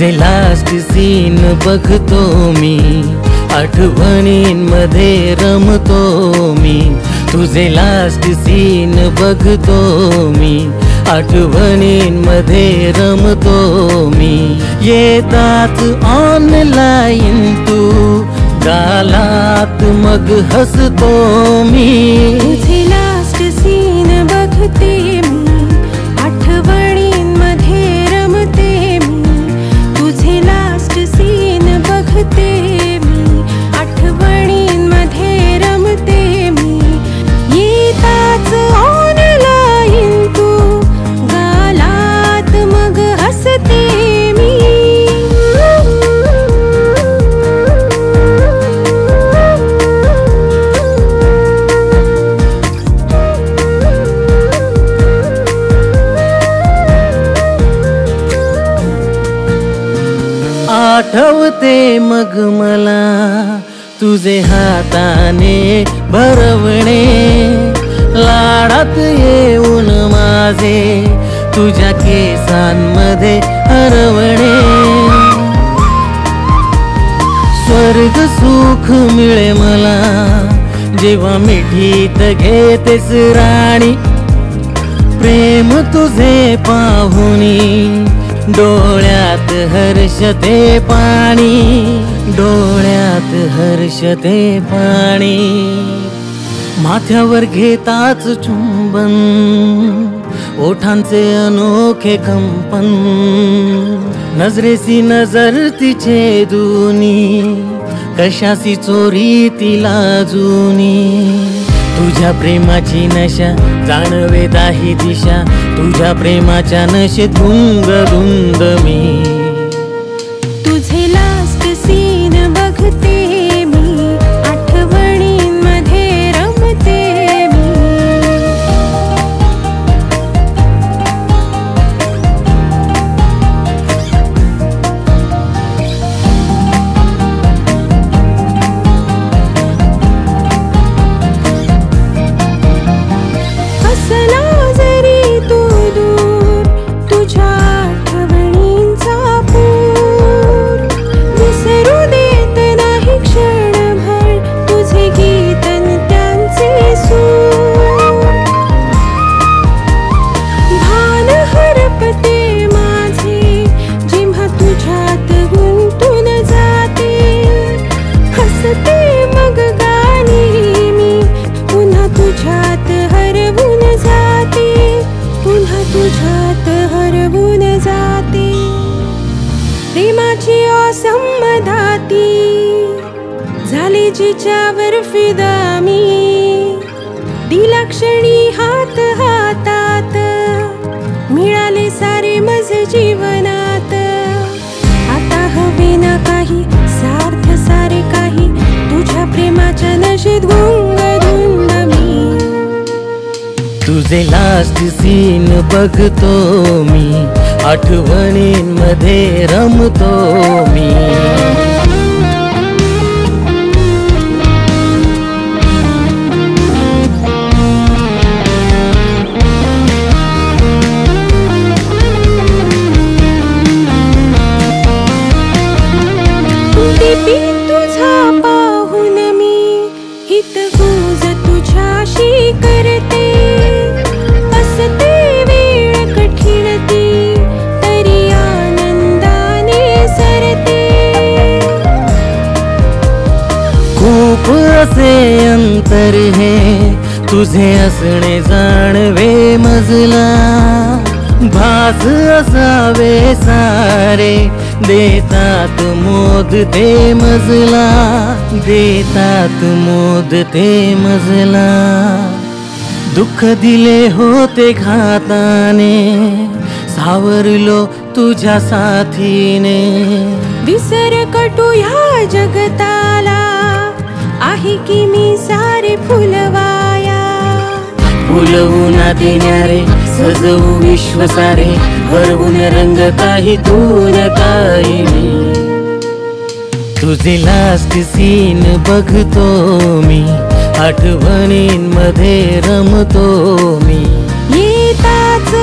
तुझे last scene बघतो मी, आठवणींमध्ये रमतो मी. तुझे लास्ट सीन बघतो मी, आठवणींमध्ये रमतो मी. येतात ऑनलाईन तू गालात मग हसतो मी. तुझे लास्ट सीन बघते मी, आठवणींमध्ये रमते मी. तुझे लास्ट सीन बघते मी, आठवणींमध्ये रमते मी. येताच ऑनलाईन तू गालात मग हसते मी. आठवते मग मला तुझे हाताने भरवणे, लाडात येऊन माझे तुझ्या केसांमध्ये हरवणे. स्वर्ग सुख मिळे मला जेव्हा मिठीत घेतेस राणी. प्रेम तुझे पाहुनी डोळ्यात हर्षते पाणी, डोळ्यात हर्षते पाणी. माथ्यावर घेताच चुंबन, ओठांचे अनोखे कंपन. नजरेसी नजर तिचे दुनी, कशासी चोरी तिला जुनी. तुझ्या प्रेमाची नशा जाणवे दाही दिशा, तुझ्या प्रेमाच्या नशेत गुंग गुंग मी. तुझे लास्ट सीन बघते मी, आठवणींमध्ये रमते मी. हसला जरी तू दूर, तुझ्या आठवणींचा पूर विसरू देत नाही क्षणभर तुझे गीत अन त्यांचे सूर. भान हरपते माझे जेव्हा तुझ्यात गुंतून जाते. हसते मग गाणी मी, पुन्हा तुझ्यात हरवून जाते, पुन्हा तुझ्यात हरवून जाते. प्रेमाची असंमधाती झाली जिच्यावर फिदा मी. दिला क्षणी हात हातात, मिळाले सारे मजे जीवनात. आता हवे ना काही सार्थ सारे काही, तुझ्या प्रेमाच्या नशेत गुंग गुंग मी. तुझे लास्ट सीन बघतो मी, आठवणींमध्ये रमतो मी. दीपी तुझा पाहून मी, हितगुज तुझ्याशी करते. असते वेळ कठीण ती, तरी आनंदाने सरते. खूप असे अंतर हे तुझे असणे जाणवे मजला. भास असावे सारे देतात मोद ते मजला, देतात मोद ते मजला. दुःख दिले होते घाताने, सावरलो तुझ्या साथीने. विसर कटू ह्या जगताला, आहे की मी सारे फुलवाया. फुलवून देणारे सजवू विश्व सारे, भरवून रंग काही दूर काही मी. तुझे लास्ट सीन बघतो मी, आठवणींमध्ये रमतो मी. येताच